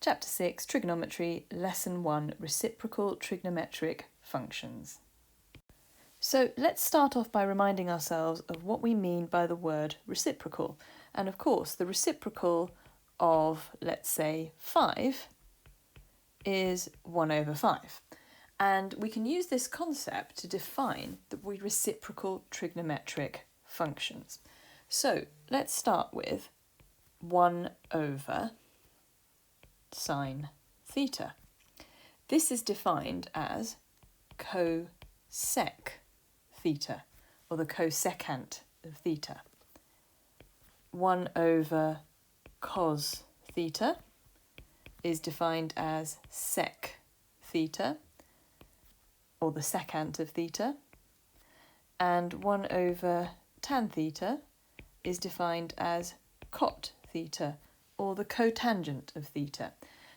Chapter 6, Trigonometry, Lesson 1, Reciprocal Trigonometric Functions. So let's start off by reminding ourselves of what we mean by the word reciprocal. And of course, the reciprocal of, let's say, 5 is 1 over 5. And we can use this concept to define the reciprocal trigonometric functions. So let's start with 1 over sine theta. This is defined as cosec theta, or the cosecant of theta. 1 over cos theta is defined as sec theta, or the secant of theta, and 1 over tan theta is defined as cot theta, or the cotangent of theta.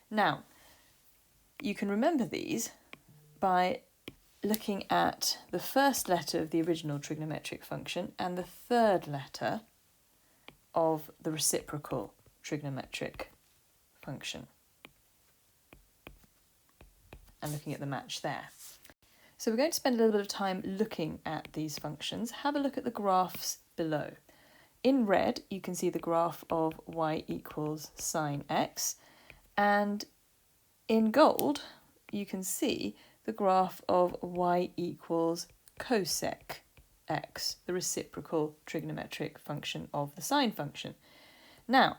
Now, you can remember these by looking at the first letter of the original trigonometric function and the third letter of the reciprocal trigonometric function, and looking at the match there. So we're going to spend a little bit of time looking at these functions. Have a look at the graphs below. In red, you can see the graph of y equals sine x, and in gold, you can see the graph of y equals cosec x, the reciprocal trigonometric function of the sine function. Now,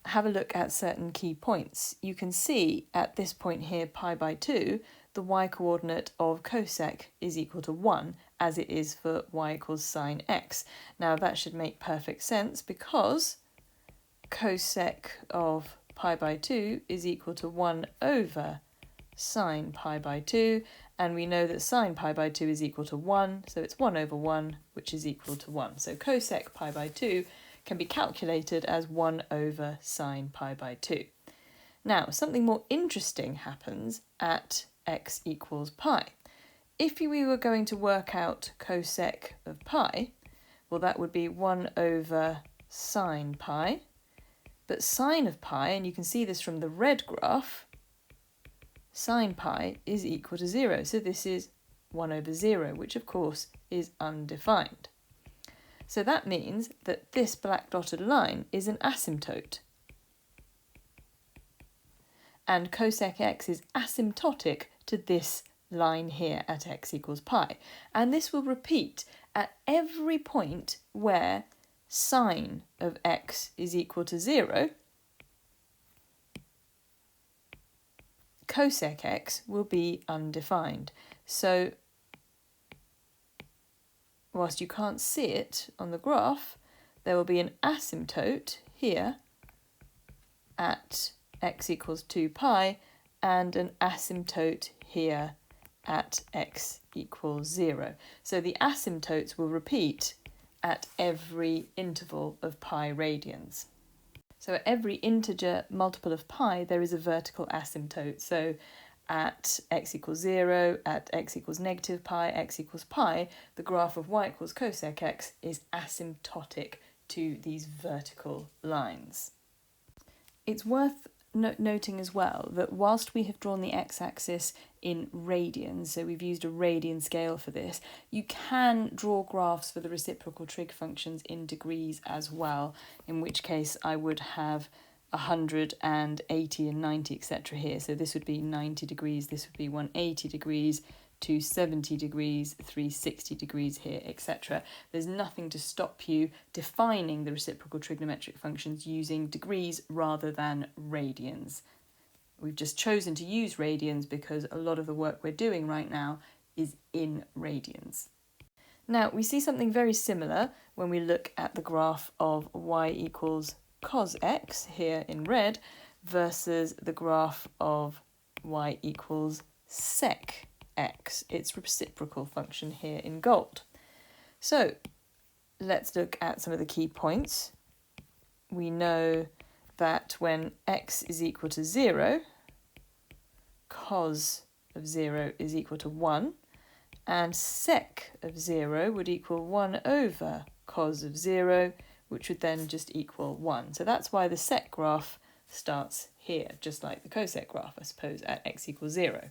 have a look at certain key points. You can see at this point here, pi by 2, the y-coordinate of cosec is equal to 1, as it is for y equals sine x. Now that should make perfect sense because cosec of pi by 2 is equal to 1 over sine pi by 2, and we know that sine pi by 2 is equal to 1, so it's 1 over 1, which is equal to 1. So cosec pi by 2 can be calculated as 1 over sine pi by 2. Now, something more interesting happens at x equals pi. If we were going to work out cosec of pi, well, that would be 1 over sine pi, but sine of pi, and you can see this from the red graph, sine pi is equal to 0. So this is 1 over 0, which of course is undefined. So that means that this black dotted line is an asymptote. And cosec x is asymptotic to this line here at x equals pi. And this will repeat at every point where sine of x is equal to 0. Cosec x will be undefined. So whilst you can't see it on the graph, there will be an asymptote here at x equals 2 pi and an asymptote here at x equals 0. So the asymptotes will repeat at every interval of pi radians. So at every integer multiple of pi, there is a vertical asymptote. So at x equals 0, at x equals negative pi, x equals pi, the graph of y equals cosec x is asymptotic to these vertical lines. It's worth noting as well that whilst we have drawn the x-axis in radians, so we've used a radian scale for this, you can draw graphs for the reciprocal trig functions in degrees as well, in which case I would have 100 and 80 and 90, etc. here. So this would be 90 degrees, this would be 180 degrees, 270 degrees, 360 degrees here, etc. There's nothing to stop you defining the reciprocal trigonometric functions using degrees rather than radians. We've just chosen to use radians because a lot of the work we're doing right now is in radians. Now, we see something very similar when we look at the graph of y equals cos x here in red versus the graph of y equals sec x, its reciprocal function here in gold. So let's look at some of the key points. We know that when x is equal to 0, cos of 0 is equal to 1, and sec of 0 would equal 1 over cos of 0, which would then just equal 1. So that's why the sec graph starts here, just like the cosec graph, I suppose, at x equals 0.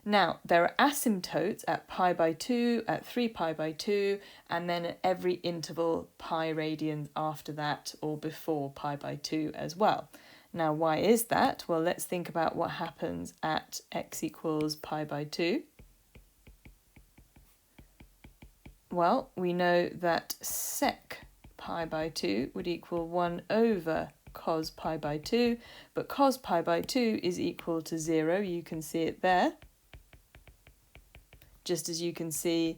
Now, there are asymptotes at pi by 2, at 3 pi by 2, and then at every interval pi radians after that or before pi by 2 as well. Now, why is that? Well, let's think about what happens at x equals pi by 2. Well, we know that sec pi by 2 would equal 1 over cos pi by 2, but cos pi by 2 is equal to 0. You can see it there. Just as you can see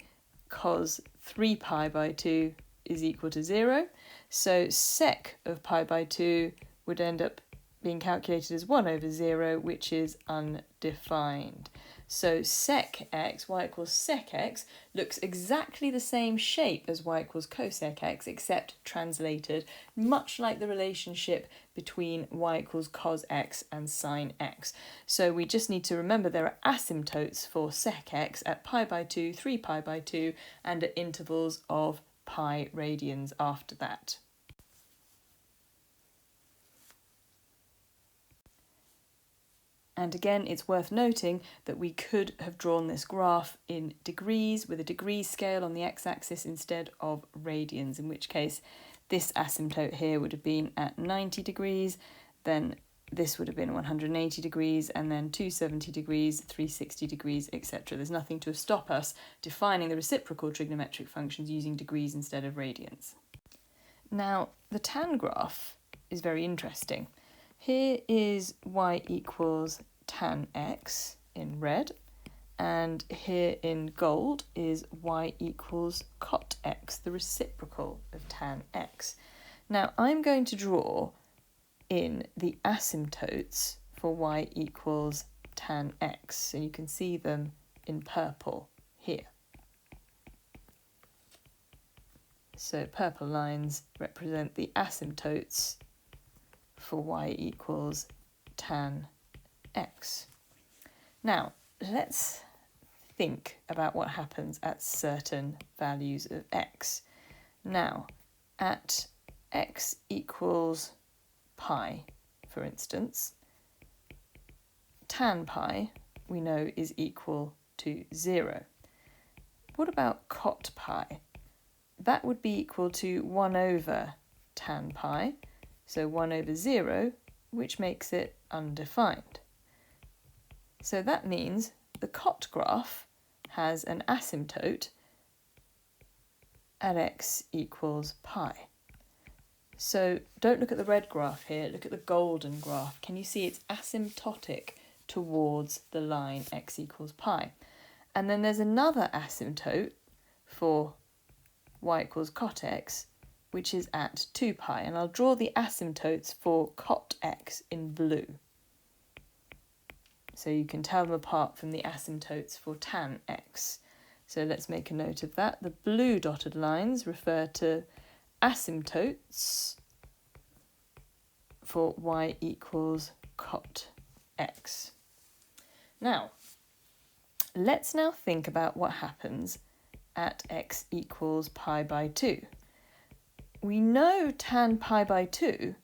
cos 3 pi by 2 is equal to 0. So sec of pi by 2 would end up being calculated as 1 over 0, which is undefined. So sec x, y equals sec x, looks exactly the same shape as y equals cosec x, except translated, much like the relationship between y equals cos x and sin x. So we just need to remember there are asymptotes for sec x at pi by 2, 3 pi by 2, and at intervals of pi radians after that. And again, it's worth noting that we could have drawn this graph in degrees with a degree scale on the x-axis instead of radians, in which case this asymptote here would have been at 90 degrees, then this would have been 180 degrees, and then 270 degrees, 360 degrees, etc. There's nothing to stop us defining the reciprocal trigonometric functions using degrees instead of radians. Now, the tan graph is very interesting. Here is y equals tan x in red, and here in gold is y equals cot x, the reciprocal of tan x. Now I'm going to draw in the asymptotes for y equals tan x, and you can see them in purple here. So purple lines represent the asymptotes for y equals tan x. Now, let's think about what happens at certain values of x. Now, at x equals pi, for instance, tan pi, we know, is equal to 0. What about cot pi? That would be equal to 1 over tan pi, so 1 over 0, which makes it undefined. So that means the cot graph has an asymptote at x equals pi. So don't look at the red graph here, look at the golden graph. Can you see it's asymptotic towards the line x equals pi? And then there's another asymptote for y equals cot x, which is at 2 pi, and I'll draw the asymptotes for cot x in blue. So you can tell them apart from the asymptotes for tan x. So let's make a note of that. The blue dotted lines refer to asymptotes for y equals cot x. Now, let's now think about what happens at x equals pi by 2. We know tan pi by 2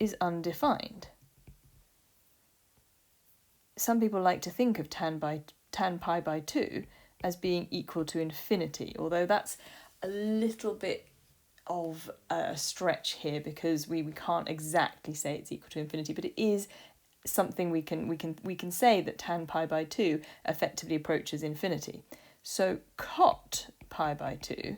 is undefined. Some people like to think of tan pi by 2 as being equal to infinity, although that's a little bit of a stretch here because we can't exactly say it's equal to infinity, but it is something we can say that tan pi by 2 effectively approaches infinity. So cot pi by 2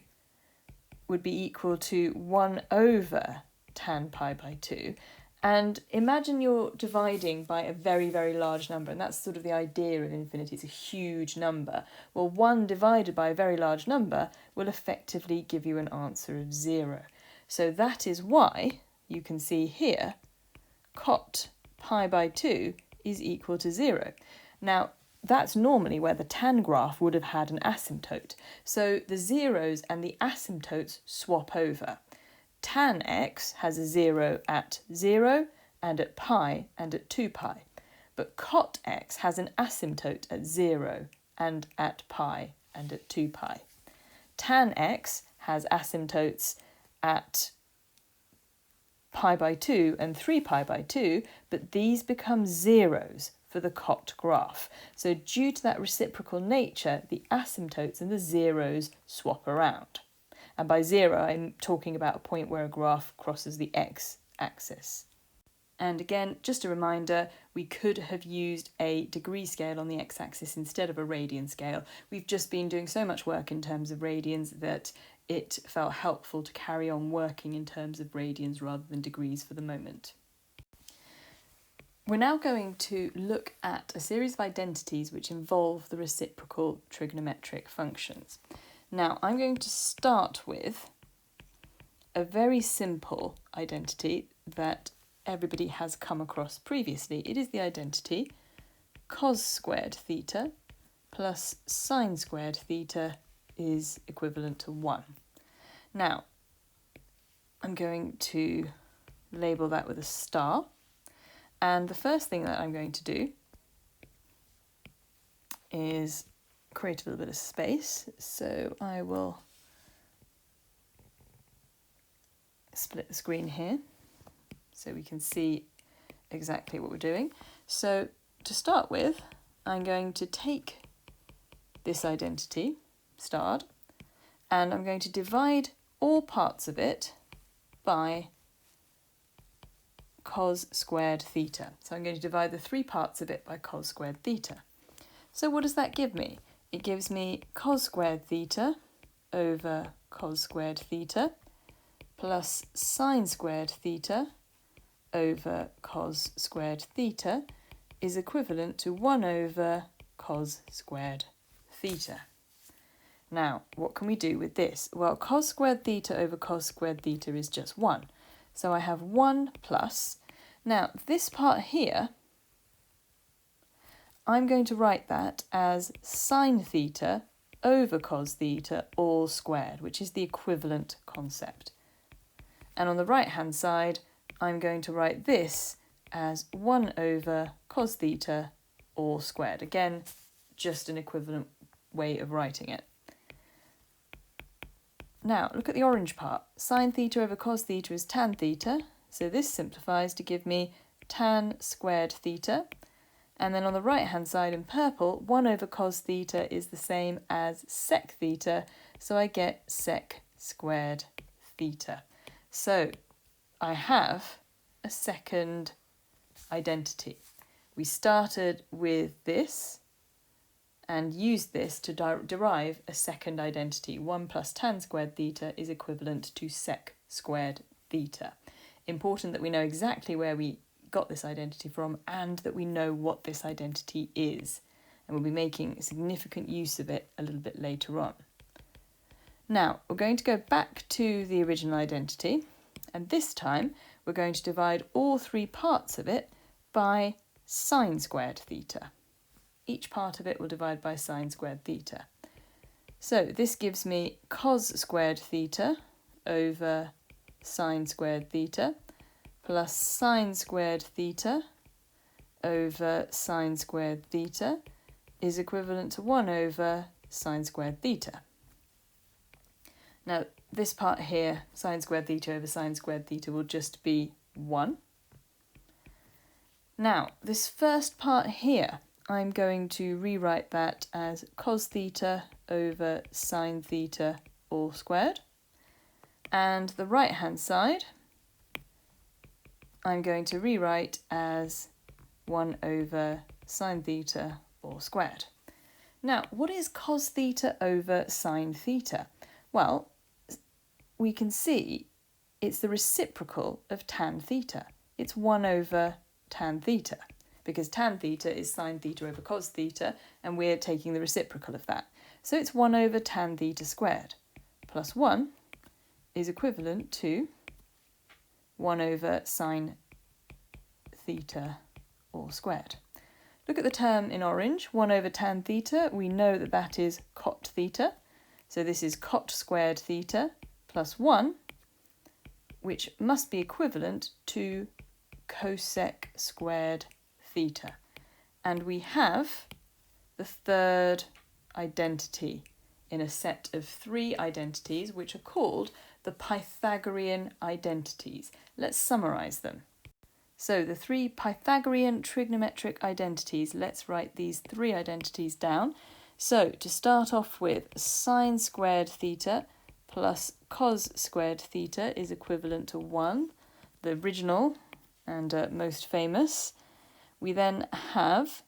would be equal to 1 over tan pi by 2. And imagine you're dividing by a very, very large number, and that's sort of the idea of infinity. It's a huge number. Well, 1 divided by a very large number will effectively give you an answer of 0. So that is why you can see here cot pi by 2 is equal to 0. Now, that's normally where the tan graph would have had an asymptote. So the zeros and the asymptotes swap over. Tan x has a 0 at 0 and at pi and at 2 pi. But cot x has an asymptote at 0 and at pi and at 2 pi. Tan x has asymptotes at pi by 2 and 3 pi by 2, but these become zeros for the cot graph. So due to that reciprocal nature, the asymptotes and the zeros swap around. And by zero, I'm talking about a point where a graph crosses the x-axis. And again, just a reminder, we could have used a degree scale on the x-axis instead of a radian scale. We've just been doing so much work in terms of radians that it felt helpful to carry on working in terms of radians rather than degrees for the moment. We're now going to look at a series of identities which involve the reciprocal trigonometric functions. Now, I'm going to start with a very simple identity that everybody has come across previously. It is the identity cos squared theta plus sine squared theta is equivalent to 1. Now, I'm going to label that with a star. And the first thing that I'm going to do is create a little bit of space. So I will split the screen here so we can see exactly what we're doing. So to start with, I'm going to take this identity, starred, and I'm going to divide all parts of it by cos squared theta. So I'm going to divide the 3 parts of it by cos squared theta. So what does that give me? It gives me cos squared theta over cos squared theta plus sine squared theta over cos squared theta is equivalent to 1 over cos squared theta. Now, what can we do with this? Well, cos squared theta over cos squared theta is just 1. So I have 1 plus. Now, this part here, I'm going to write that as sine theta over cos theta all squared, which is the equivalent concept. And on the right-hand side, I'm going to write this as 1 over cos theta all squared. Again, just an equivalent way of writing it. Now, look at the orange part. Sine theta over cos theta is tan theta, so this simplifies to give me tan squared theta. And then on the right-hand side in purple, 1 over cos theta is the same as sec theta, so I get sec squared theta. So I have a second identity. We started with this and used this to derive a second identity. 1 plus tan squared theta is equivalent to sec squared theta. Important that we know exactly where we got this identity from and that we know what this identity is. And we'll be making significant use of it a little bit later on. Now, we're going to go back to the original identity, and this time we're going to divide all 3 parts of it by sine squared theta. Each part of it will divide by sine squared theta. So this gives me cos squared theta over sine squared theta plus sine squared theta over sine squared theta is equivalent to 1 over sine squared theta. Now this part here, sine squared theta over sine squared theta, will just be 1. Now this first part here, I'm going to rewrite that as cos theta over sine theta all squared. And the right-hand side, I'm going to rewrite as 1 over sine theta all squared. Now, what is cos theta over sine theta? Well, we can see it's the reciprocal of tan theta. It's 1 over tan theta, because tan theta is sine theta over cos theta, and we're taking the reciprocal of that. So it's 1 over tan theta squared, plus 1 is equivalent to 1 over sine theta all squared. Look at the term in orange, 1 over tan theta. We know that that is cot theta. So this is cot squared theta plus 1, which must be equivalent to cosec squared theta. And we have the third identity in a set of 3 identities which are called the Pythagorean identities. Let's summarise them. So the three Pythagorean trigonometric identities, let's write these three identities down. So to start off with, sine squared theta plus cos squared theta is equivalent to 1, the original and most famous. We then have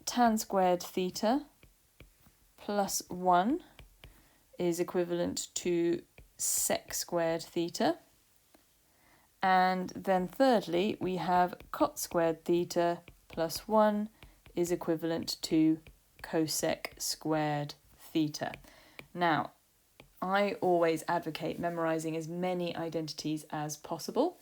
tan squared theta plus 1 is equivalent to sec squared theta. And then thirdly, we have cot squared theta plus 1 is equivalent to cosec squared theta. Now, I always advocate memorising as many identities as possible.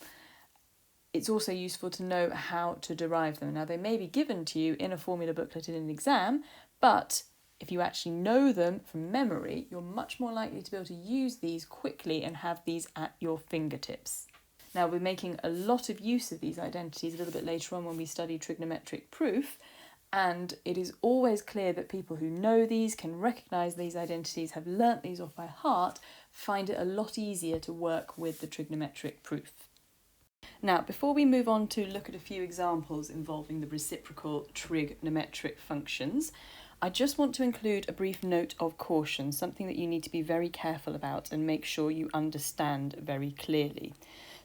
It's also useful to know how to derive them. Now, they may be given to you in a formula booklet in an exam, but if you actually know them from memory, you're much more likely to be able to use these quickly and have these at your fingertips. Now, we're making a lot of use of these identities a little bit later on when we study trigonometric proof, and it is always clear that people who know these, can recognise these identities, have learnt these off by heart, find it a lot easier to work with the trigonometric proof. Now, before we move on to look at a few examples involving the reciprocal trigonometric functions, I just want to include a brief note of caution, something that you need to be very careful about and make sure you understand very clearly.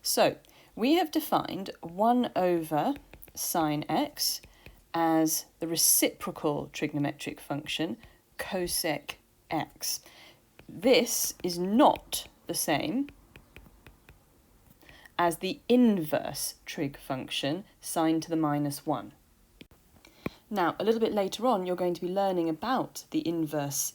So, we have defined 1 over sine x as the reciprocal trigonometric function cosec x. This is not the same as the inverse trig function sine to the minus 1. Now, a little bit later on, you're going to be learning about the inverse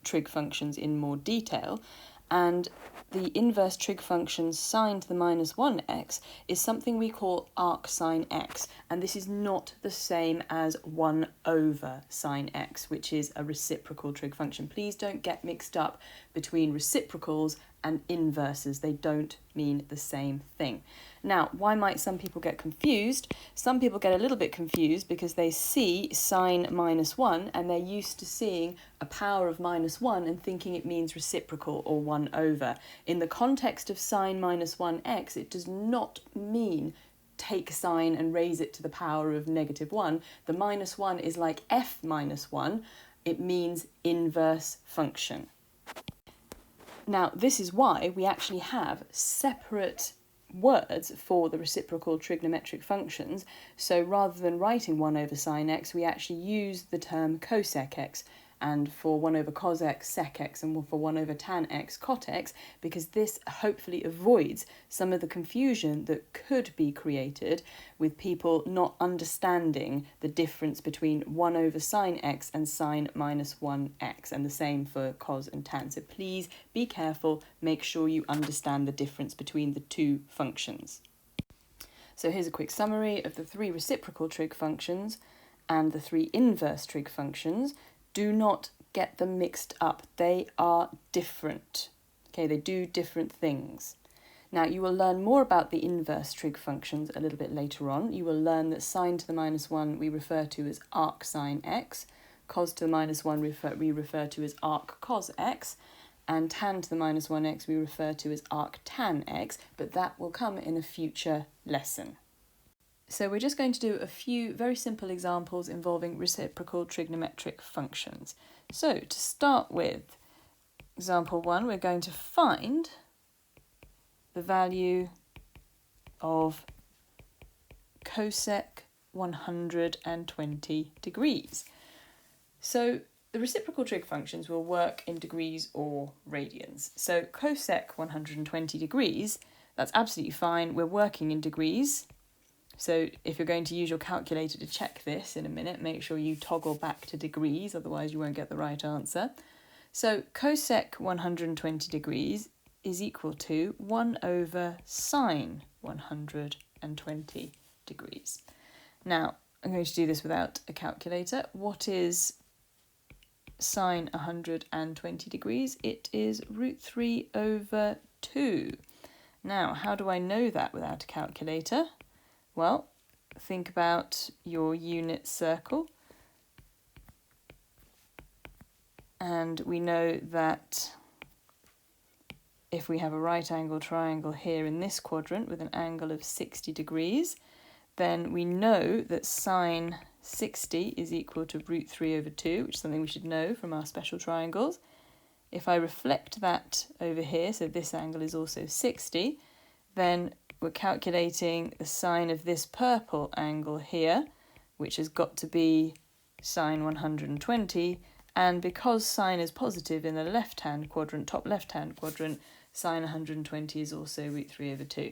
trig functions in more detail, and the inverse trig function sine to the minus 1x is something we call arc sine x, and this is not the same as 1 over sine x, which is a reciprocal trig function. Please don't get mixed up between reciprocals and inverses. They don't mean the same thing. Now, why might some people get confused? Some people get a little bit confused because they see sine minus 1 and they're used to seeing a power of minus 1 and thinking it means reciprocal or 1 over. In the context of sine minus 1x, it does not mean take sine and raise it to the power of negative 1. The minus 1 is like f minus 1. It means inverse function. Now, this is why we actually have separate words for the reciprocal trigonometric functions. So rather than writing 1 over sine x, we actually use the term cosec x, and for 1 over cos x, sec x, and for 1 over tan x, cot x, because this hopefully avoids some of the confusion that could be created with people not understanding the difference between 1 over sine x and sine minus 1x, and the same for cos and tan. So please be careful, make sure you understand the difference between the two functions. So here's a quick summary of the 3 reciprocal trig functions and the 3 inverse trig functions. Do not get them mixed up. They are different. Okay, they do different things. Now, you will learn more about the inverse trig functions a little bit later on. You will learn that sine to the minus 1 we refer to as arc sine x, cos to the minus 1 we refer to as arc cos x, and tan to the minus 1x we refer to as arc tan x, but that will come in a future lesson. So we're just going to do a few very simple examples involving reciprocal trigonometric functions. So to start with, example 1, we're going to find the value of cosec 120 degrees. So the reciprocal trig functions will work in degrees or radians. So cosec 120 degrees, that's absolutely fine. We're working in degrees. So if you're going to use your calculator to check this in a minute, make sure you toggle back to degrees, otherwise you won't get the right answer. So cosec 120 degrees is equal to 1 over sine 120 degrees. Now, I'm going to do this without a calculator. What is sine 120 degrees? It is root 3 over 2. Now, how do I know that without a calculator? Well, think about your unit circle, and we know that if we have a right angle triangle here in this quadrant with an angle of 60 degrees, then we know that sine 60 is equal to root 3 over 2, which is something we should know from our special triangles. If I reflect that over here, so this angle is also 60, then we're calculating the sine of this purple angle here, which has got to be sine 120, and because sine is positive in the left-hand quadrant, top left-hand quadrant, sine 120 is also root 3 over 2.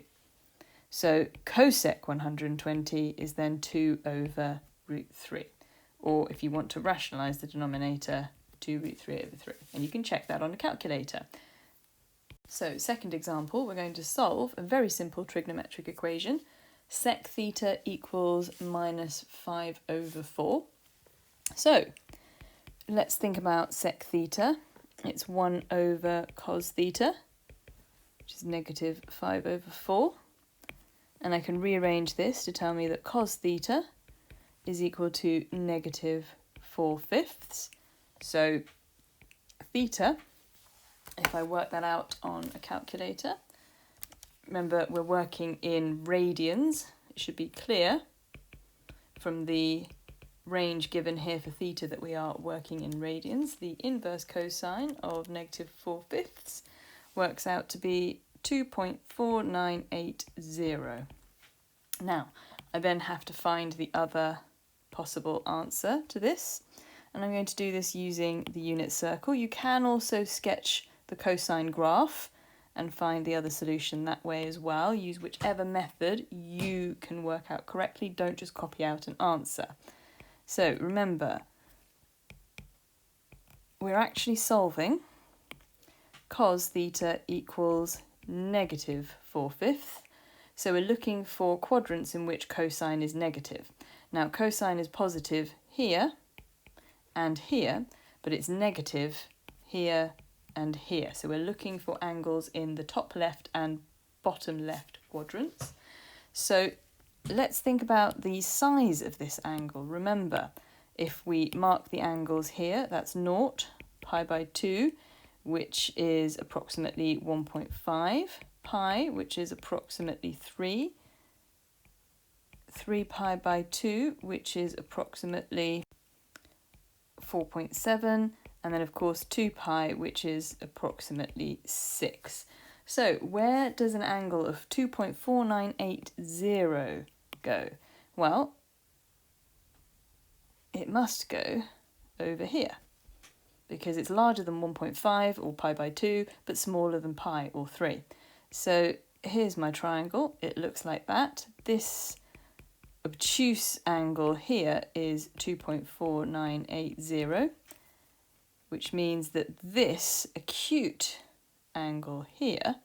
So cosec 120 is then 2 over root 3. Or if you want to rationalise the denominator, 2 root 3 over 3. And you can check that on a calculator. So second example, we're going to solve a very simple trigonometric equation. Sec theta equals minus 5 over 4. So let's think about sec theta. It's 1 over cos theta, which is negative 5 over 4. And I can rearrange this to tell me that cos theta is equal to negative 4/5. So theta, if I work that out on a calculator, remember we're working in radians. It should be clear from the range given here for theta that we are working in radians. The inverse cosine of negative 4/5 works out to be 2.4980. Now, I then have to find the other possible answer to this, and I'm going to do this using the unit circle. You can also sketch the cosine graph and find the other solution that way as well. Use whichever method you can work out correctly. Don't just copy out an answer. So remember, we're actually solving cos theta equals negative 4/5. So we're looking for quadrants in which cosine is negative. Now cosine is positive here and here, but it's negative here and here. So we're looking for angles in the top left and bottom left quadrants. So let's think about the size of this angle. Remember, if we mark the angles here, that's 0, pi by 2, which is approximately 1.5, pi, which is approximately 3 pi by 2, which is approximately 4.7, and then of course 2 pi, which is approximately 6. So where does an angle of 2.4980 go? Well, it must go over here, because it's larger than 1.5 or pi by 2, but smaller than pi or 3. So here's my triangle. It looks like that. This obtuse angle here is 2.4980, which means that this acute angle here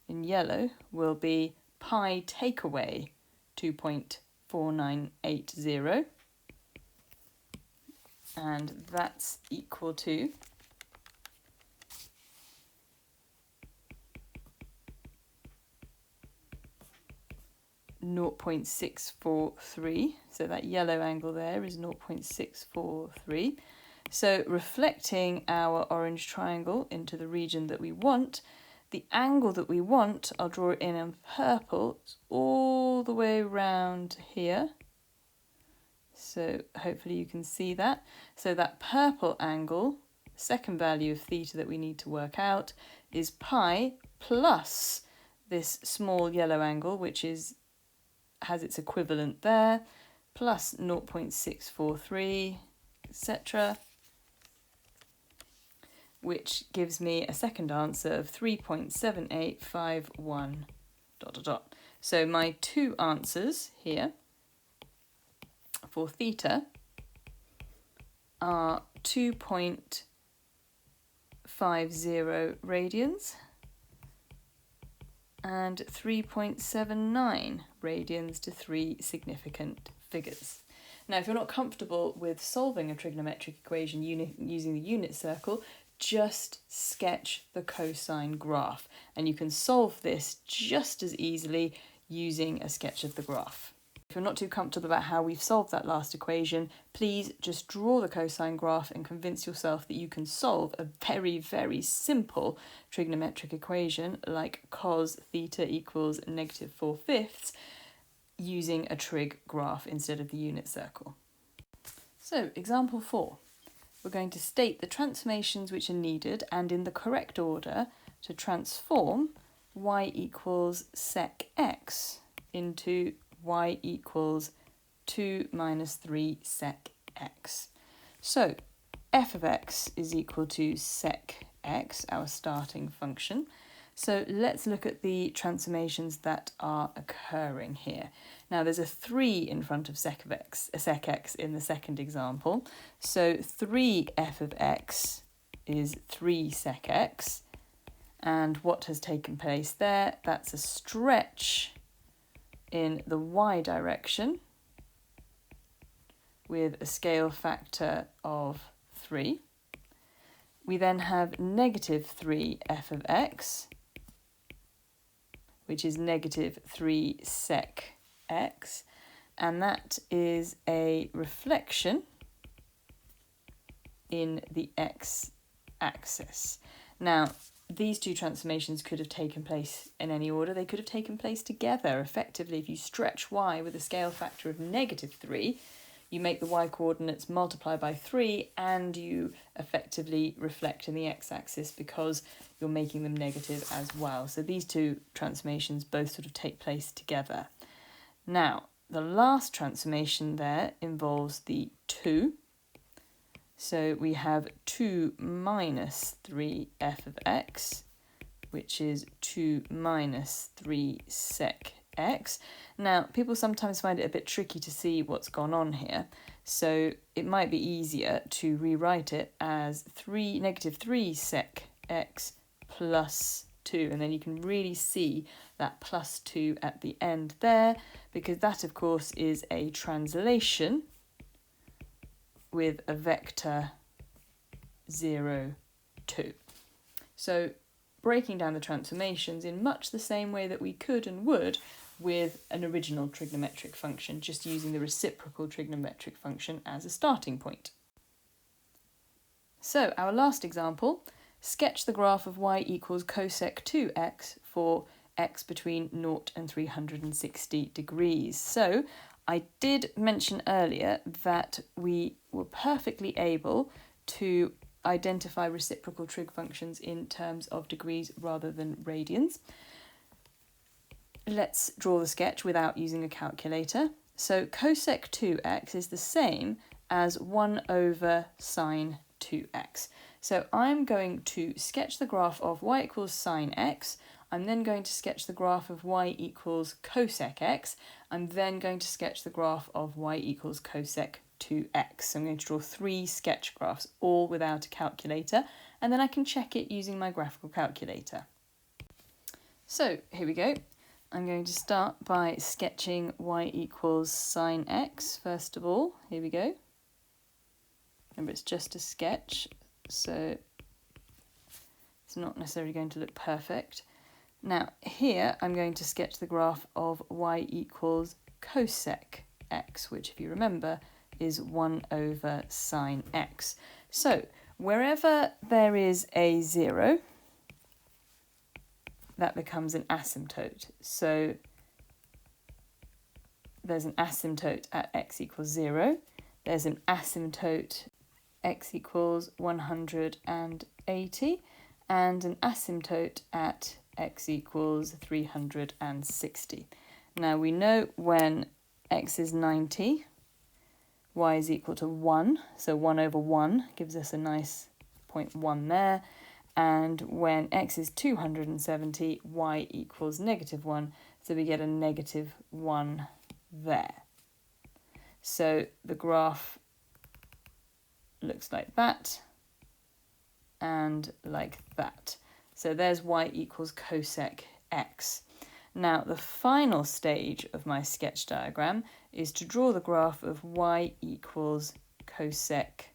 in yellow will be pi take away 2.4980, and that's equal to 0.643. So that yellow angle there is 0.643. So reflecting our orange triangle into the region that we want, the angle that we want, I'll draw it in purple, it's all the way around here. So hopefully you can see that. So that purple angle, second value of theta that we need to work out, is pi plus this small yellow angle, which has its equivalent there, plus 0.643, etc., which gives me a second answer of 3.7851 ... So my two answers here for theta are 2.50 radians and 3.79 radians to three significant figures. Now, if you're not comfortable with solving a trigonometric equation using the unit circle, just sketch the cosine graph, and you can solve this just as easily using a sketch of the graph. If you're not too comfortable about how we've solved that last equation, please just draw the cosine graph and convince yourself that you can solve a very, very simple trigonometric equation like cos theta equals -4/5 using a trig graph instead of the unit circle. So, example 4. We're going to state the transformations which are needed and in the correct order to transform y equals sec x into y equals 2 minus 3 sec x. So f of x is equal to sec x, our starting function. So let's look at the transformations that are occurring here. Now there's a 3 in front of sec x in the second example. So 3f of x is 3 sec x. And what has taken place there? That's a stretch in the y direction with a scale factor of 3. We then have -3f of x, which is -3 sec x, and that is a reflection in the x-axis. Now, these two transformations could have taken place in any order. They could have taken place together. Effectively, if you stretch y with a scale factor of -3, you make the y coordinates multiply by 3 and you effectively reflect in the x-axis because you're making them negative as well. So these two transformations both sort of take place together. Now, the last transformation there involves the 2. So we have 2 minus 3f of x, which is 2 minus 3 sec x. Now, people sometimes find it a bit tricky to see what's gone on here, so it might be easier to rewrite it as -3 sec x plus 2, and then you can really see that plus 2 at the end there, because that, of course, is a translation with a vector 0, 2. So breaking down the transformations in much the same way that we could and would with an original trigonometric function, just using the reciprocal trigonometric function as a starting point. So our last example, sketch the graph of y equals cosec 2x for x between 0 and 360 degrees. So I did mention earlier that we were perfectly able to identify reciprocal trig functions in terms of degrees rather than radians. Let's draw the sketch without using a calculator. So cosec 2x is the same as 1 over sine 2x. So I'm going to sketch the graph of y equals sine x. I'm then going to sketch the graph of y equals cosec x. I'm then going to sketch the graph of y equals cosec 2x. So I'm going to draw 3 sketch graphs, all without a calculator, and then I can check it using my graphical calculator. So here we go. I'm going to start by sketching y equals sine x first of all. Here we go. Remember, it's just a sketch, so it's not necessarily going to look perfect. Now here I'm going to sketch the graph of y equals cosec x, which, if you remember, is 1 over sine x. So wherever there is a 0, that becomes an asymptote. So there's an asymptote at x equals 0. There's an asymptote x equals 180, and an asymptote at x equals 360. Now we know when x is 90, y is equal to 1, so 1 over 1 gives us a nice 0.1 there, and when x is 270, y equals -1, so we get a -1 there. So the graph looks like that and like that. So there's y equals cosec x. Now the final stage of my sketch diagram is to draw the graph of y equals cosec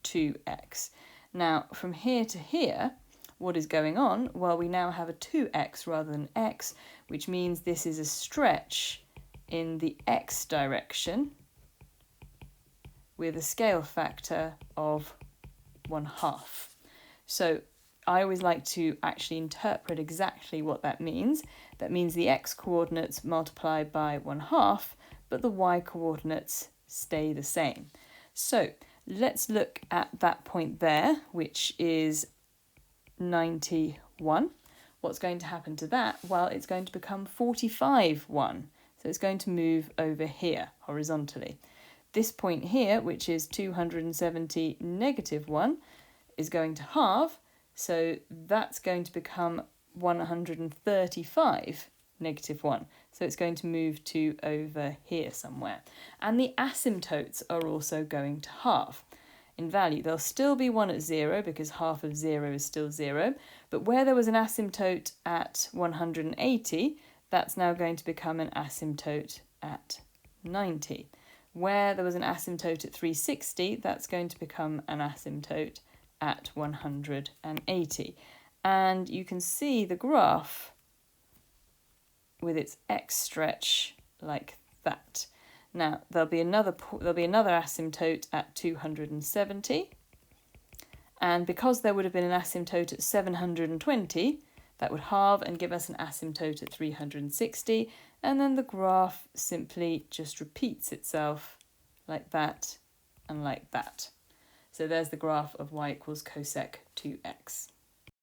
2x. Now from here to here, what is going on? Well, we now have a 2x rather than x, which means this is a stretch in the x direction with a scale factor of 1/2. So I always like to actually interpret exactly what that means. That means the x coordinates multiply by 1/2, but the y coordinates stay the same. So let's look at that point there, which is 91. What's going to happen to that? Well, it's going to become 45(1). So it's going to move over here horizontally. This point here, which is 270 (-1), is going to halve. So that's going to become 135 (-1). So it's going to move to over here somewhere. And the asymptotes are also going to halve. In value, there'll still be 1 at 0 because half of 0 is still 0. But where there was an asymptote at 180, that's now going to become an asymptote at 90. Where there was an asymptote at 360, that's going to become an asymptote at 180. And you can see the graph with its x stretch like that. Now, there'll be another asymptote at 270, and because there would have been an asymptote at 720, that would halve and give us an asymptote at 360, and then the graph simply just repeats itself like that and like that. So there's the graph of y equals cosec 2x.